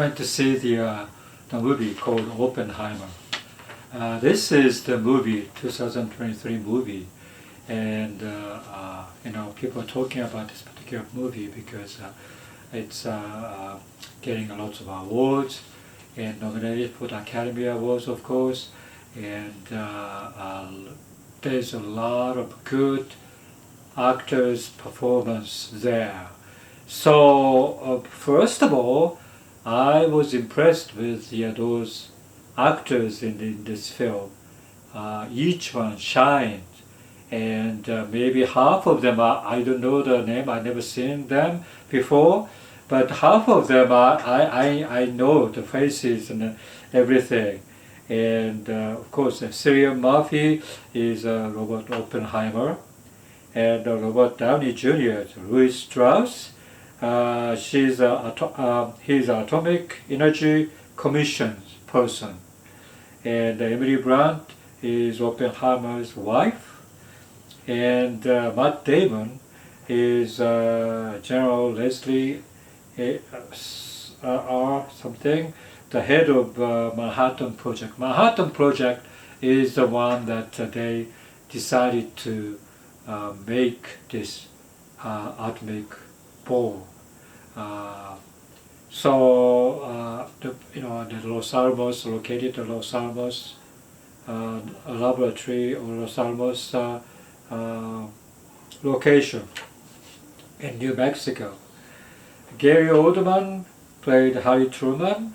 went to see the movie called Oppenheimer. This is the movie, 2023 movie, and people are talking about this particular movie because it's getting lots of awards and nominated for the Academy Awards, of course, and there's a lot of good actors' performance there. So first of all, I was impressed with those actors in this film. Each one shined, and maybe half of them I don't know the name. I never seen them before, but half of them I know the faces and everything. And of course, Cillian Murphy is Robert Oppenheimer, and Robert Downey Jr. is Louis Strauss. He's Atomic Energy Commission person, and Emily Blunt is Oppenheimer's wife, and Matt Damon is General Leslie R. something, the head of Manhattan Project. Manhattan Project is the one that they decided to make this atomic bomb. The Los Alamos, located in Los Alamos laboratory or Los Alamos location in New Mexico. Gary Oldman played Harry Truman.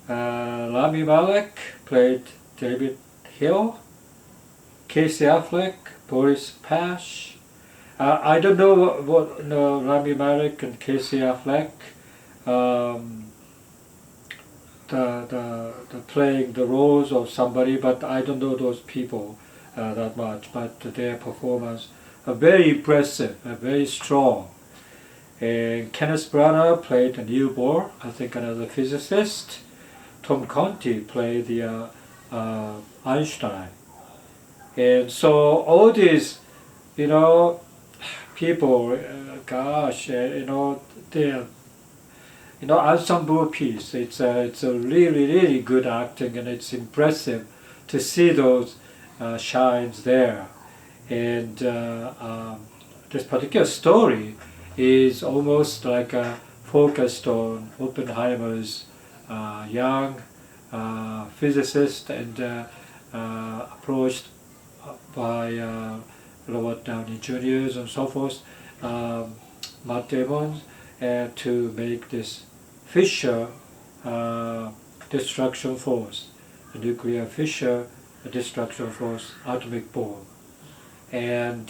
Rami Malek played David Hill. Casey Affleck, Boris Pash. I don't know what Rami Malek and Casey Affleck, the playing the roles of somebody, but I don't know those people that much. But their performance are very impressive, very strong. And Kenneth Branagh played Neil Bohr, I think another physicist. Tom Conti played the Einstein. And so all these, people, they're, ensemble piece. It's a really, really good acting, and it's impressive to see those shines there. And this particular story is almost like focused on Oppenheimer's young physicist and approached by Robert Downey Jr. and so forth, Matt Damon, to make this Fisher destruction force, the nuclear Fisher destruction force atomic bomb. And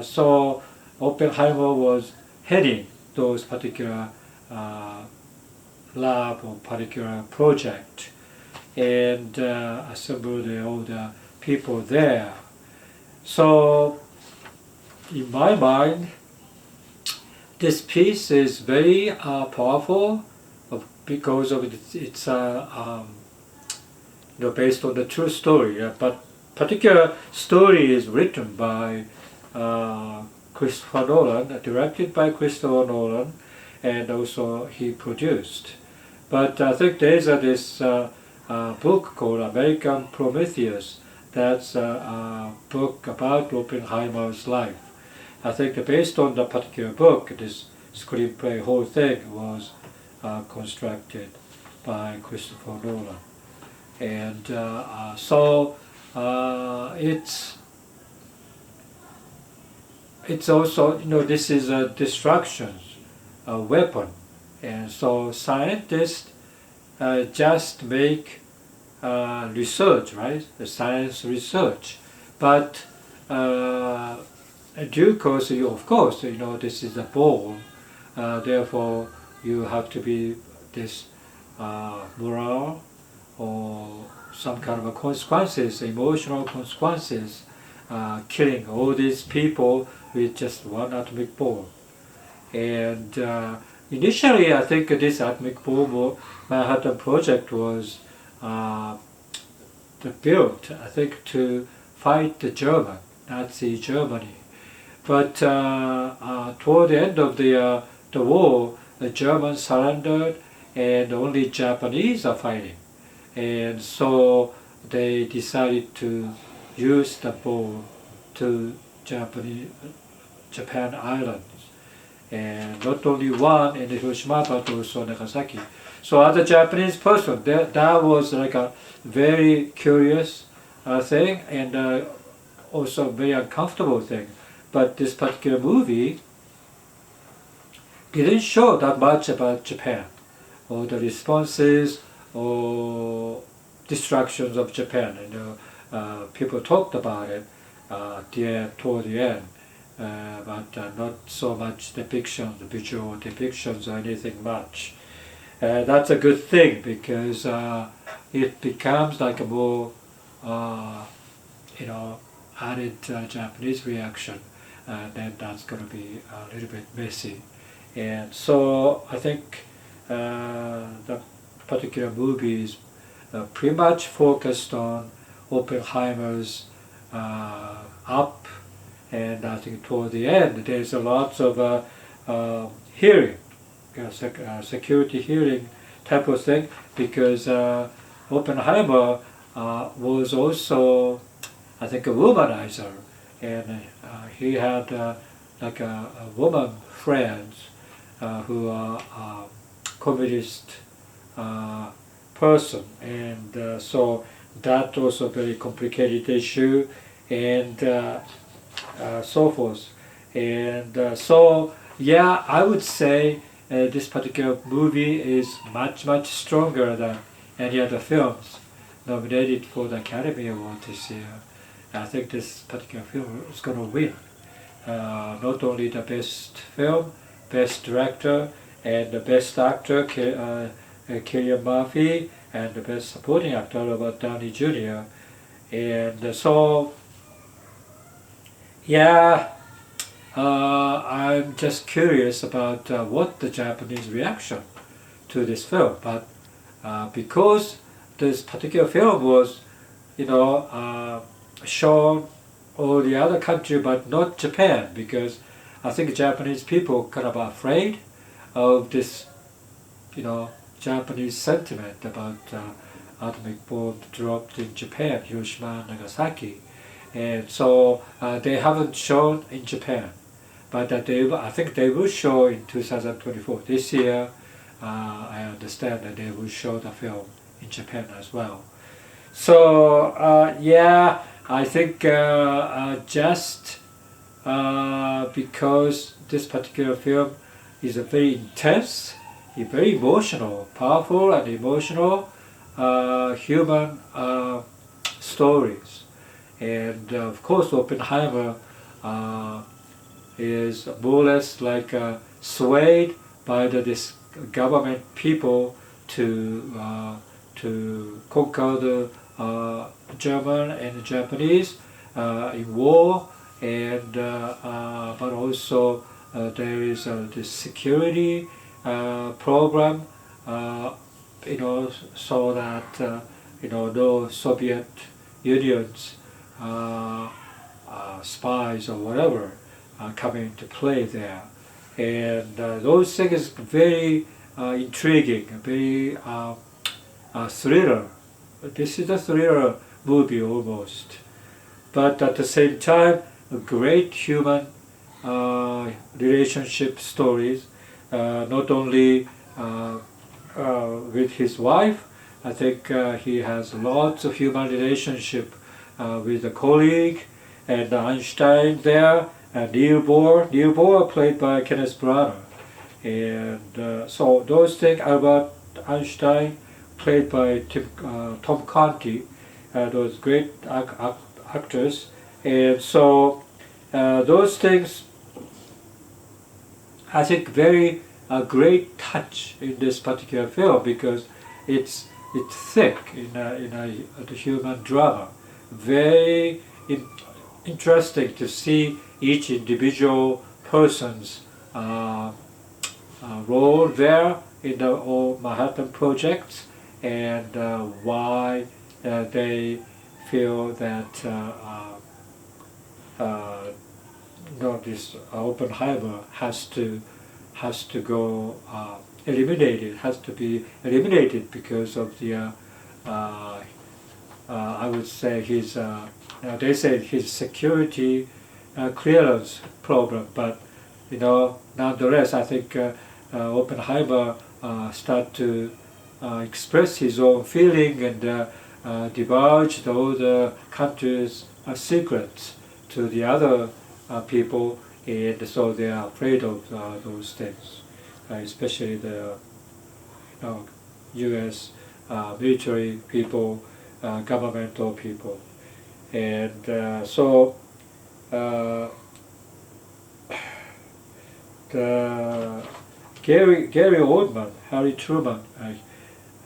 so Oppenheimer was heading those particular lab or particular project, and assembled all the people there. So in my mind, this piece is very powerful because of it's based on the true story. But particular story is written by Christopher Nolan, directed by Christopher Nolan, and also he produced. But I think there's this book called American Prometheus. That's a book about Oppenheimer's life. I think that based on the particular book, this screenplay whole thing was constructed by Christopher Nolan. And so it's also, this is a destruction, a weapon. And so scientists just make research, right? The science research. But due course, of course, this is a bomb. Therefore, you have to be this moral or some kind of consequences, emotional consequences, killing all these people with just one atomic bomb. And initially, I think this atomic bomb or Manhattan Project was built, I think, to fight the Nazi Germany. But toward the end of the war, the Germans surrendered, and only Japanese are fighting. And so they decided to use the bomb to Japan islands. And not only one in Hiroshima but also Nagasaki. So as a Japanese person, that was like a very curious thing and also very uncomfortable thing. But this particular movie didn't show that much about Japan or the responses or destructions of Japan. People talked about it toward the end, but not so much depictions, visual depictions or anything much. That's a good thing because it becomes like a more, added Japanese reaction. Then that's going to be a little bit messy. And so I think the particular movie is pretty much focused on Oppenheimer's up, and I think toward the end there's a lot of hearing, security hearing type of thing, because Oppenheimer was also, I think, a womanizer, and he had like a woman friends who are communist person, and so that was a very complicated issue, and so forth. And so, yeah, I would say this particular movie is much stronger than any other films nominated for the Academy Award this year. I think this particular film is going to win. Not only the best film, best director, and the best actor, Cillian Murphy, and the best supporting actor, Robert Downey Jr. And so, yeah, I'm just curious about what the Japanese reaction to this film. But because this particular film was, shown all the other country, but not Japan, because I think Japanese people kind of afraid of this, Japanese sentiment about atomic bomb dropped in Japan, Hiroshima and Nagasaki, and so they haven't shown in Japan, but I think they will show in 2024. This year, I understand that they will show the film in Japan as well. So yeah, I think just because this particular film is a very intense, very emotional, powerful and emotional human stories. And of course Oppenheimer is more or less like swayed by this government people to conquer the German and Japanese in war, and but also there is this security program, so that no Soviet Union's spies or whatever come into play there, and those things is very intriguing, very thriller. This is a thriller movie almost, but at the same time, a great human relationship stories. Not only with his wife, I think he has lots of human relationship with a colleague, and Einstein there, and Neil Bohr played by Kenneth Branagh, and so those things, Albert Einstein played by Tom Conti, those great actors, and so those things, I think, very great touch in this particular film, because it's thick in a human drama, very interesting to see each individual person's role there in the whole Manhattan projects, and why they feel that this Oppenheimer has to go eliminated, has to be eliminated because of the I would say his they say his security clearance problem, but nonetheless, I think Oppenheimer start to express his own feeling and divulged all the country's secrets to the other people, and so they are afraid of those things, especially the U.S. Military people, governmental people, and so the Gary Oldman, Harry Truman,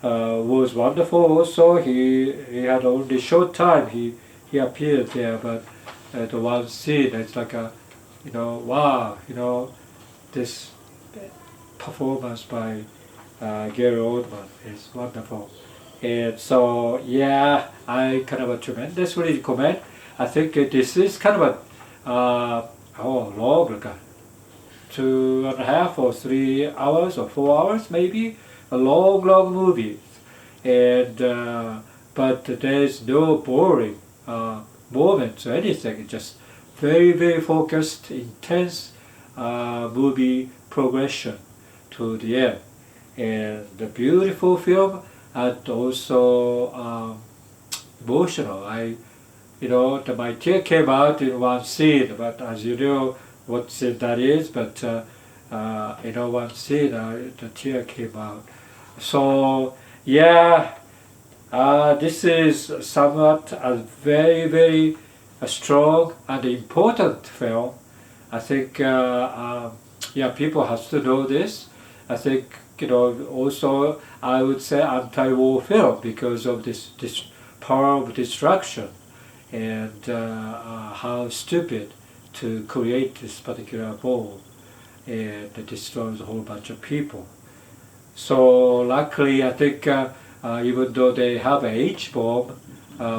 was wonderful. Also, he had only short time. He appeared there, but the one scene, it's like a wow, this performance by Gary Oldman is wonderful. And so, yeah, I kind of tremendously recommend. I think this is kind of a long, like a 2.5 or 3 hours or 4 hours maybe, a long movie. And but there's no boring moments or anything. It's just very, very focused, intense movie progression to the end. And the beautiful film and also emotional. My tear came out in one scene, but as you know what scene that is, but one scene the tear came out. So yeah, this is somewhat a very, very strong and important film. I think people have to know this. I think also I would say anti-war film because of this power of destruction and how stupid to create this particular bomb and it destroys a whole bunch of people. So luckily, I think even though they have a H bomb,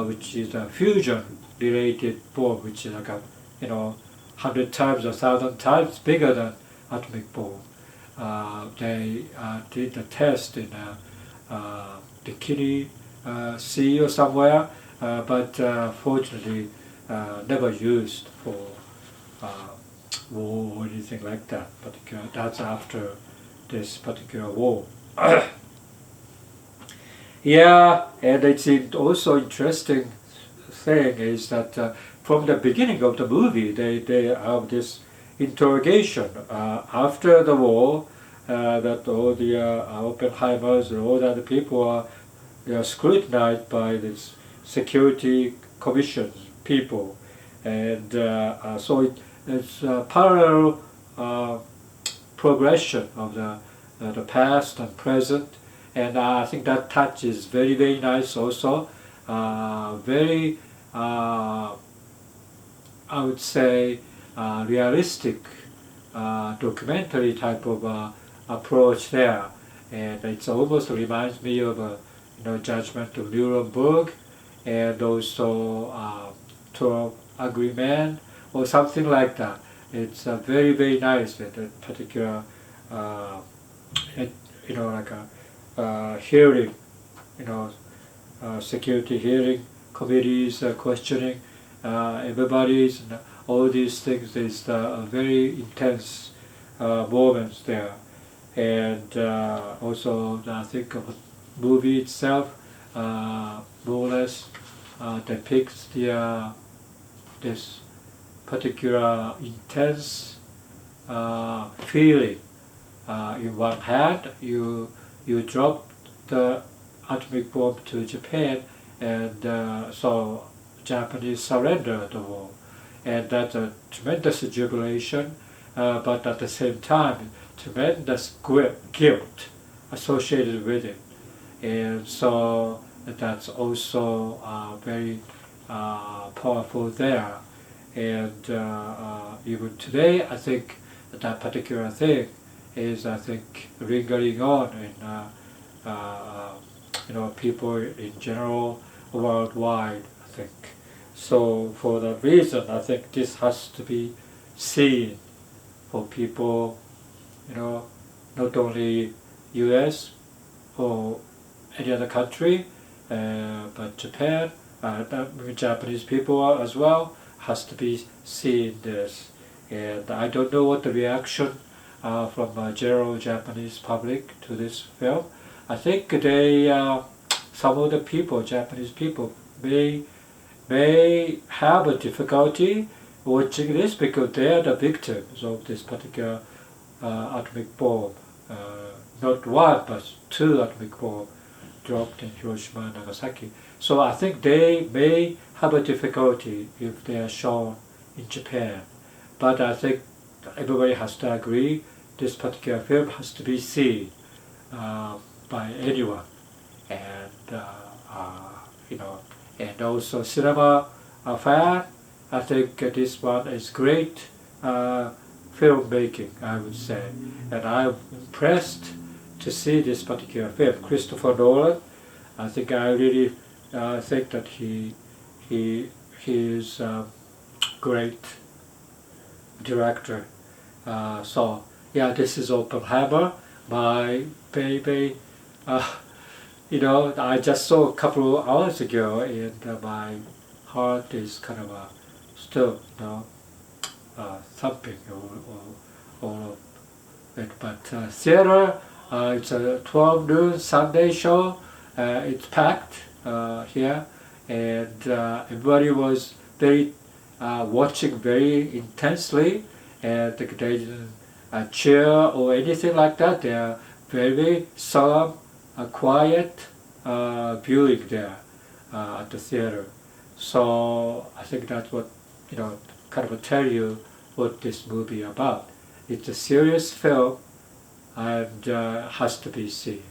which is a fusion-related bomb, which is like 100 times or 1,000 times bigger than atomic bomb. They did the test in the Kiri Sea or somewhere, but fortunately never used for war or anything like that. That's after this particular war. Yeah, and it's also interesting thing is that from the beginning of the movie, they have this interrogation after the war that all the Oppenheimers and all the other people are scrutinized by this security commission people, and so it's a parallel progression of the past and present, and I think that touch is very, very nice also. Very I would say realistic documentary type of approach there, and it almost reminds me of Judgment of Nuremberg, and also 12 Angry Men or something like that. It's very, very nice that particular like a hearing, security hearing committees questioning everybody's and all these things. Is very intense moments there, and also I think of the movie itself more or less depicts this particular intense feeling. In one hand, you drop the atomic bomb to Japan, and so Japanese surrender the war, and that's a tremendous jubilation, but at the same time, tremendous guilt associated with it, and so that's also very powerful there. And even today, I think that particular thing is, I think, lingering on in people in general worldwide, I think. So for that reason, I think this has to be seen for people, not only U.S. or any other country, but Japan, Japanese people as well, has to be seeing this. And I don't know what the reaction from general Japanese public to this film. I think some of the people, Japanese people, may have a difficulty watching this because they are the victims of this particular atomic bomb. Not one, but two atomic bombs dropped in Hiroshima and Nagasaki. So I think they may have a difficulty if they are shown in Japan. But I think everybody has to agree this particular film has to be seen by anyone. And and also cinema fan, I think this one is great filmmaking, I would say. And I'm impressed to see this particular film. Christopher Nolan, I think I really think that he is a great director. So yeah, this is Oppenheimer. My baby, I just saw a couple of hours ago, and my heart is kind of still, thumping all of it. But theater, it's a 12 noon Sunday show. It's packed here, and everybody was very watching very intensely, and they didn't cheer or anything like that. They are very solemn, quiet viewing there at the theater. So I think that's what kind of tell you what this movie about. It's a serious film and has to be seen.